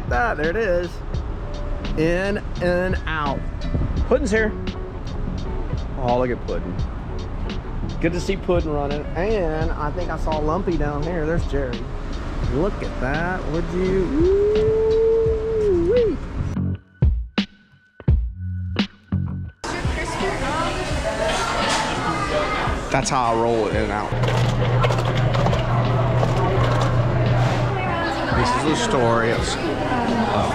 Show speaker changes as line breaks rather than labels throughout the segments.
like that. There it is. In and out. Puddin's here. Oh, look at Puddin. Good to see Puddin running. And I think I saw Lumpy down here. There's Jerry. Look at that. Would you? Woo-wee. That's how I roll it in and out. This is the story of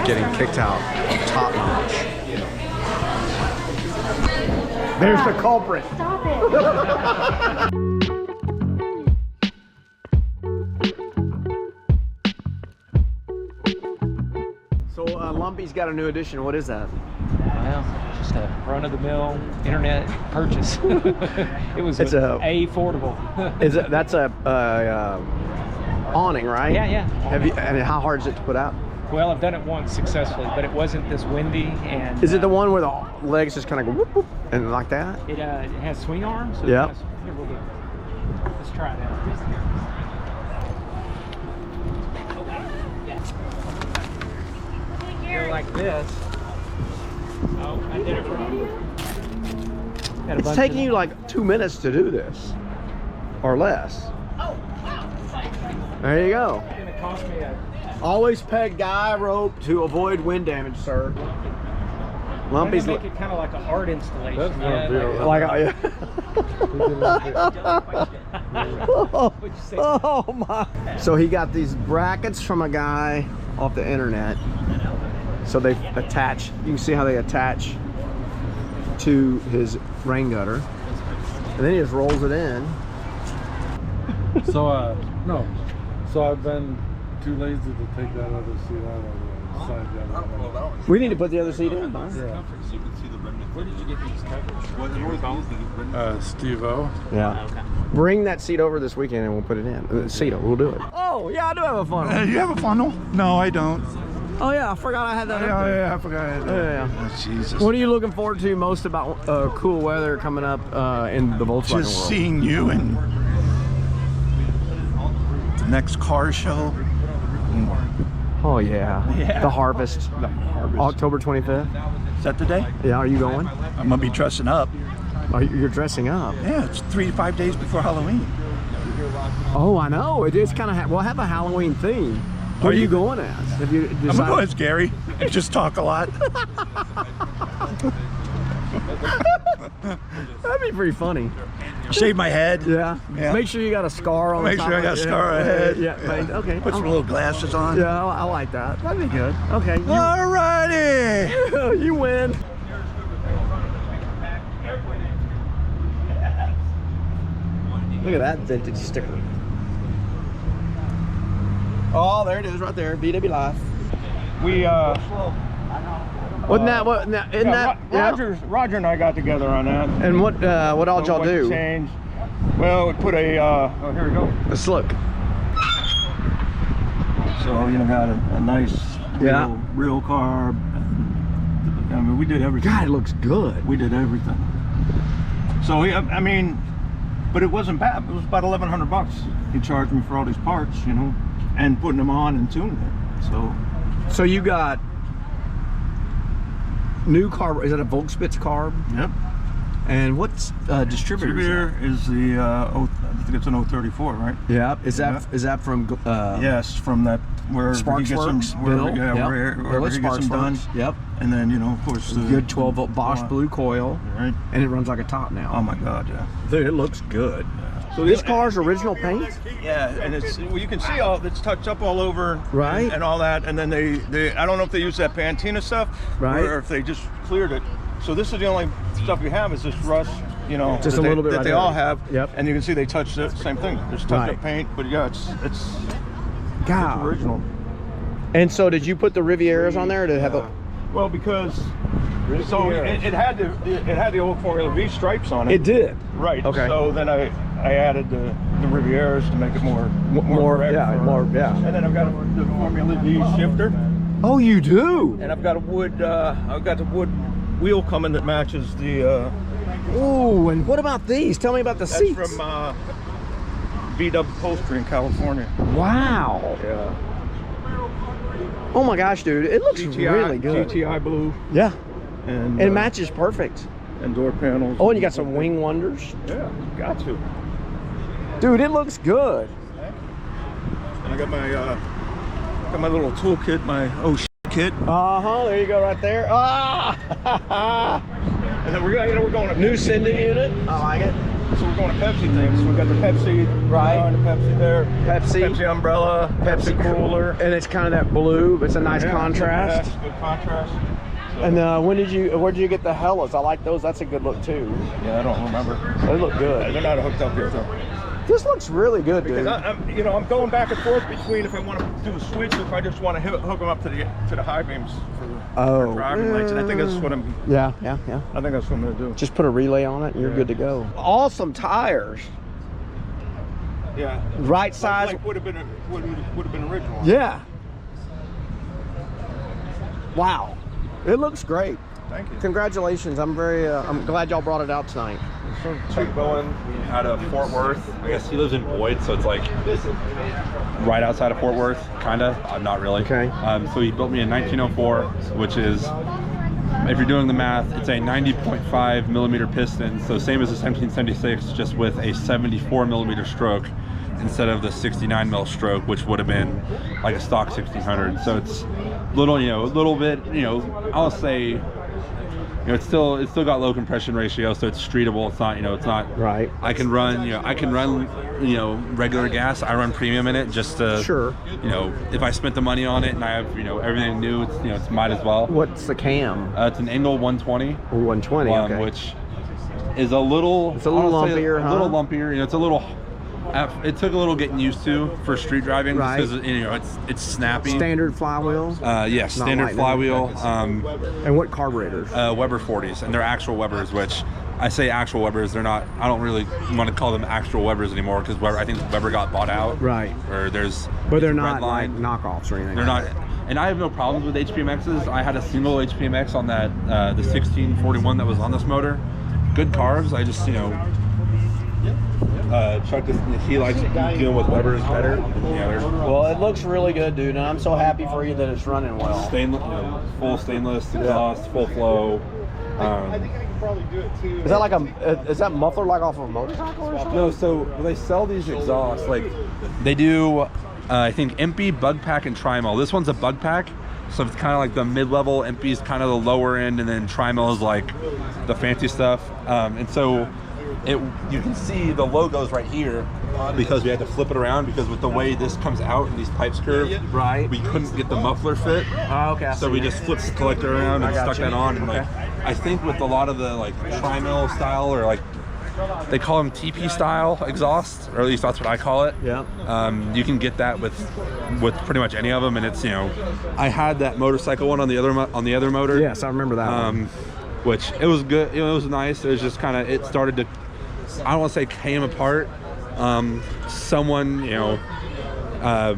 getting kicked out of Top Notch. There's the culprit.
Stop it.
So Lumpy's got a new addition. What is that?
Well, just a run-of-the-mill internet purchase. It's affordable.
That's a awning, right?
Yeah.
Have you? And how hard is it to put out?
Well, I've done it once successfully, but it wasn't this windy. And
is it the one where the legs just kind of go whoop whoop and like that?
It has swing arms. So
yeah.
Here, we'll do. Let's try it out. Go like this. Oh, I did it wrong.
It's taking you like 2 minutes to do this, or less.
Oh, wow.
There you go.
It's gonna cost me a...
Always peg guy rope to avoid wind damage, sir. Lumpy's
make it kind of like an art installation.
That's
yeah,
like oh my! So he got these brackets from a guy off the internet. So they attach. You can see how they attach to his rain gutter, and then he just rolls it in.
So no. So I've been too lazy to take that other seat out of the side down.
We need to put the other seat in, huh?
Yeah.
Where did you get these covers?
Steve-O.
Yeah.
Okay.
Bring that seat over this weekend and we'll put it in. Cedar, we'll do it. Oh, yeah, I do have a funnel.
You have a funnel? No, I don't.
Oh, yeah, I forgot I had that up there.
Yeah, I forgot I had that.
Yeah.
Oh, Jesus.
What are you looking forward to most about cool weather coming up in the Volkswagen
Just
world?
seeing you and the next car show.
Oh, yeah. The Harvest. October 25th.
Is that the day?
Yeah, are you going?
I'm going to be dressing up.
You're dressing up.
Yeah, it's 3 to 5 days before Halloween.
Oh, I know. It is kind of, we'll have a Halloween theme. What are you going as? Have you decided?
I'm going to go as Gary and just talk a lot.
That'd be pretty funny.
Shave my head.
Yeah. Make sure you got a scar on the
Make
top
sure I
of
got a
it.
scar on my head.
Yeah, okay.
Put some little glasses on.
Yeah, I like that. That'd be good. Okay.
Alrighty.
You win. Look at that vintage sticker. Oh, there it is right there. BW Life.
We
Wasn't that what? Isn't that
Roger and I got together on that.
And what all y'all do?
Change. Well, we put a oh, here we go.
Let's look.
So you know, got a nice real carb. I mean, we did everything.
God, it looks good.
We did everything. So I mean, but it wasn't bad. It was about $1,100. He charged me for all these parts, you know, and putting them on and tuning it.
So you got new carb. Is that a Volkswagen carb?
Yep.
And what's distributor?
Distributor is the I think it's an 034, right?
Yeah. Is that from?
Yes, from that where
Sparks
he gets
Works.
them, wherever he gets them done.
Yep.
And then you know, of course, the
good 12-volt Bosch blue coil.
Right.
And it runs like a top now.
Oh my God, yeah.
Dude, it looks good. So this car's original paint?
Yeah, and it's well, you can see all it's touched up all over,
right?
And all that, and then they I don't know if they use that patina stuff,
right?
Or if they just cleared it. So this is the only stuff you have is this rust, you know,
just a little bit
that they all have.
Yep.
And you can see they touched the same thing. Just touched up paint, but yeah, it's original.
And so did you put the Rivieras on there, or did it have a?
Well, because so it had the old Formula V stripes on it.
It did.
Right.
Okay.
So then I added the Rivieras to make it more correct.
Yeah.
And then I've got the Formula V shifter.
Oh, you do.
And I've got a wood. I've got the wood wheel coming that matches the.
Oh, and what about these? Tell me about the seats.
That's from VW Upholstery in California.
Wow.
Yeah.
Oh my gosh, dude, it looks really good.
GTI blue.
Yeah,
And
it matches perfect.
And door panels.
Oh, and you got some wing wonders.
Yeah, got to.
Dude, it looks good.
And I got my little toolkit, my kit.
There you go, right there. Ah!
And then we're going to
New sending unit. I like it.
So we're going to Pepsi things. So we got the Pepsi,
Right.
The Pepsi there,
Pepsi
umbrella, Pepsi cooler.
And it's kind of that blue, but it's a nice contrast.
Yeah, good contrast. So,
And where did you get the Hellas? I like those. That's a good look too.
yeah, I don't remember.
They look good.
They're not hooked up yet though.
This looks really good, dude.
Because I'm going back and forth between if I want to do a switch or if I just want to hook them up to the high beams for driving lights. And I think that's what I'm.
Yeah.
I think that's what I'm gonna do.
Just put a relay on it and you're good to go. Awesome tires.
Yeah.
Right size.
Like would have been original.
Yeah. Wow. It looks great.
Thank you.
Congratulations. I'm glad y'all brought it out tonight.
Chuck Bowen out of Fort Worth. I guess he lives in Boyd, so it's like right outside of Fort Worth, kinda. Not really.
Okay.
So he built me in 1904, which is, if you're doing the math, it's a 90.5 millimeter piston, so same as the 1776, just with a 74 millimeter stroke instead of the 69 mil stroke, which would have been like a stock 1600. So it's little, a little bit, I'll say. It's still got low compression ratio, so it's streetable. It's not, it's not.
Right.
I can run, regular gas. I run premium in it just to.
Sure.
If I spent the money on it and I have, everything new, it's, it's might as well.
What's the cam?
It's an Engel 120.
120. Okay.
Which is a little.
It's a little lumpier,
A little lumpier. It's a little. It took a little getting used to for street driving,
right?
Because it's snappy.
Standard flywheel.
Yeah, standard flywheel.
And what carburetors?
Weber 40s, and they're actual Webers, which I say actual Webers. They're not. I don't really want to call them actual Webers anymore because I think Weber got bought out.
Right.
Or there's.
But they're not like knockoffs or anything.
They're not. And I have no problems with HPMXs. I had a single HPMX on that the 1641 that was on this motor. Good carbs. I just Chuck, he likes dealing with Webers better.
Well, it looks really good, dude, and I'm so happy for you that it's running well.
Stainless, full stainless exhaust, full flow.
Is that like is that muffler like off of a motorcycle or something?
No, so they sell these exhausts like they do. I think Empy, Bug Pack, and Trimel. This one's a Bug Pack, so it's kind of like the mid-level. Empy's kind of the lower end, and then Trimel is like the fancy stuff. And so. You can see the logos right here because we had to flip it around because with the way this comes out and these pipes curve,
right?
We couldn't get the muffler fit.
Oh, okay.
So we just flipped the collector around and stuck that on. And I think with a lot of the Trimel style or they call them TP style exhaust, or at least that's what I call it.
Yeah.
You can get that with pretty much any of them, and it's I had that motorcycle one on the other motor.
Yes, I remember that one.
Which it was good. It was nice. It was just kind of it started to. I don't want to say came apart. Someone, I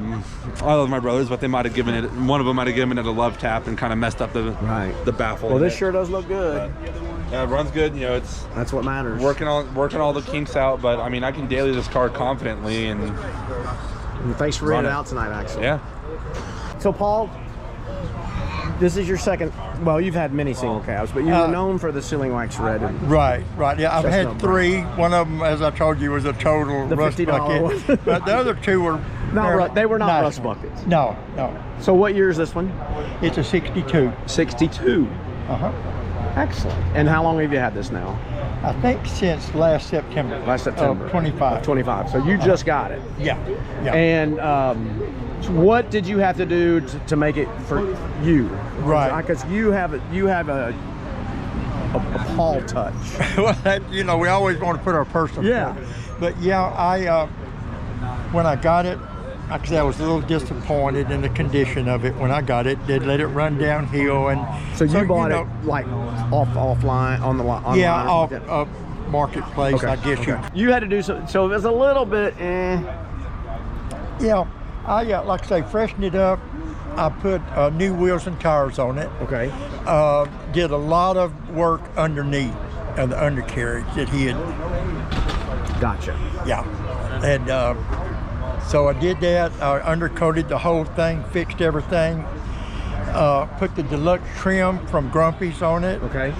love my brothers, but they might have given it. One of them might have given it a love tap and kind of messed up the baffle.
Well, this sure does look good.
Yeah, it runs good.
That's what matters.
Working all the kinks out, but I mean, I can daily this car confidently and
thanks for reading it out tonight, actually.
Yeah.
So, Paul, this is your second. Well, you've had many single cabs, but you were known for the sealing wax red.
Right. Yeah, I've had three. One of them, as I told you, was a total rust bucket.
one.
But the other two were
they were not
nice
rust buckets.
No.
So what year is this one?
It's a 62.
62. Excellent. And how long have you had this now?
I think since last September.
Last September.
25.
25. So you just got it.
Yeah.
And what did you have to do to make it for you?
Right.
Because you have a Paul touch.
Well, we always want to put our personal.
Yeah.
But I when I got it, actually I was a little disappointed in the condition of it when I got it. They'd let it run downhill, and
so you bought it like offline on the line.
Yeah, off marketplace.
Okay.
I guess
you had to do so it was a little bit.
Yeah, I like I say, freshened it up. I put new wheels and tires on it.
Okay.
Did a lot of work underneath of the undercarriage that he had.
Gotcha.
Yeah, and So I did that. I undercoated the whole thing, fixed everything, put the deluxe trim from Grumpy's on it.
Okay.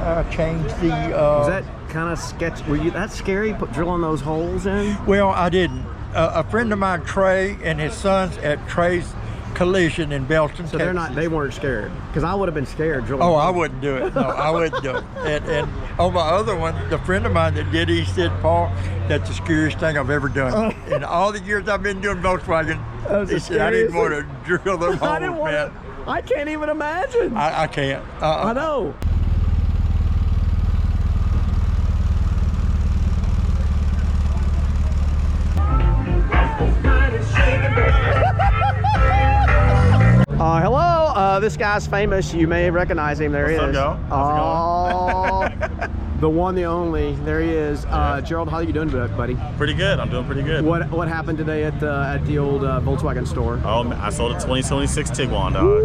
I changed the.
Was that kind of sketch? Were you that scary? Drilling those holes in?
Well, I didn't. A friend of mine, Trey, and his sons at Trey's Collision in Belton,
So
Texas.
they weren't scared, because I would have been scared drilling.
Oh, I wouldn't do it. No, I wouldn't do it. And on my other one, the friend of mine that did it, he said, Paul, that's the scariest thing I've ever done. In all the years I've been doing Volkswagen, he said, I didn't want to drill them holes,
I didn't want
man.
to. I can't even imagine.
I can't.
I know. Hello, this guy's famous. You may recognize him. There he
What's
is.
up, y'all?
Oh, the one, the only. There he is. Gerald, how you doing, buddy?
Pretty good. I'm doing pretty good.
What happened today at the old Volkswagen store?
Oh, I sold a 2026 Tiguan, dog.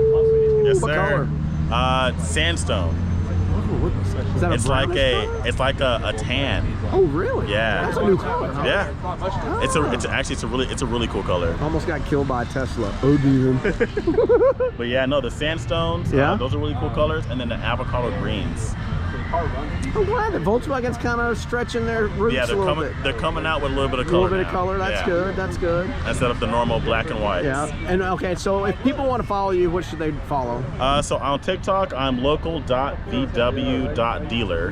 Yes,
what
sir.
color?
Sandstone.
Is that
It's like a tan.
Oh, really?
Yeah.
That's a new color. Huh?
Yeah. It's a really cool color.
Almost got killed by a Tesla. Oh, dude.
But yeah, no, the sandstones.
Yeah.
Those are really cool colors, and then the avocado greens.
I'm glad that Volkswagen's kind of stretching their roots
Yeah,
a little bit.
they're coming out with a little bit of
A
color.
little bit of
now.
color. That's
Yeah.
good. That's good.
Instead of the normal black and white.
Yeah. And okay, so if people want to follow you, what should they follow?
So on TikTok, I'm local.vw.dealer.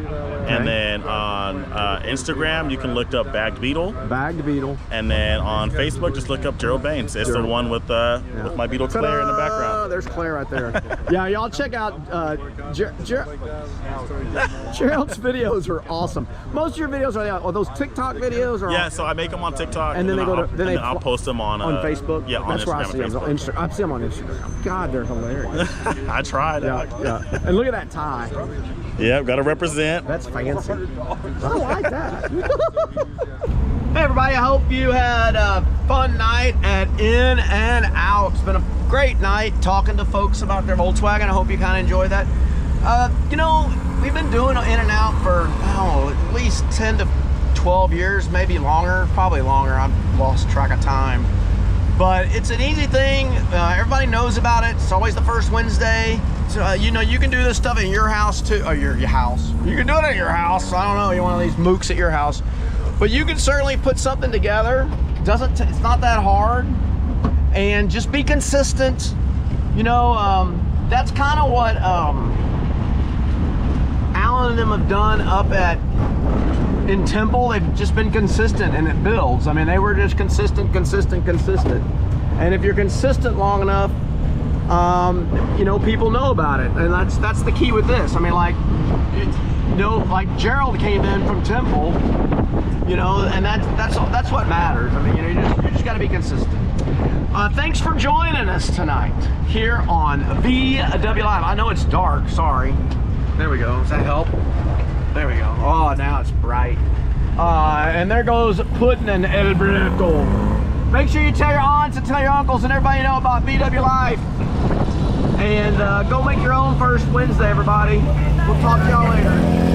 And then on Instagram, you can look up Bagged Beetle.
Bagged Beetle.
And then on Facebook, just look up Gerald Baines. It's the one with my Beetle Claire in the background.
There's Claire right there. Yeah, y'all check out Gerald's videos are awesome. Most of your videos are those TikTok videos, or
Yeah, so I make them on TikTok,
and then they go to then
I'll post them on
Facebook.
Yeah, on
that's where I see
Instagram
them.
and Facebook.
I see them on Instagram. God, they're hilarious.
I tried.
Yeah, yeah. And look at that tie.
Yeah, gotta represent.
That's fancy. I like that. Hey everybody, I hope you had a fun night at In and Out. It's been a great night talking to folks about their Volkswagen. I hope you kind of enjoyed that. You know, we've been doing In and Out for, at least 10 to 12 years, maybe longer, probably longer. I've lost track of time. But it's an easy thing. Everybody knows about it. It's always the first Wednesday. So, you know, you can do this stuff in your house too. Or your house. You can do it at your house. I don't know, you're one of these mooks at your house. But you can certainly put something together. It's not that hard. And just be consistent. You know, that's kind of what Alan and them have done up in Temple. They've just been consistent, and it builds. I mean, they were just consistent. And if you're consistent long enough, you know, people know about it. And that's the key with this. I mean, like, you know, like Gerald came in from Temple, you know, and that's what matters. I mean, you know, you just got to be consistent. Thanks for joining us tonight here on VW Live. I know it's dark, sorry. There we go, does that help? There we go. Oh, now it's bright. And there goes Puddin' and El Brico. Make sure you tell your aunts and tell your uncles and everybody you know about VW Live. And go make your own first Wednesday, everybody. We'll talk to y'all later.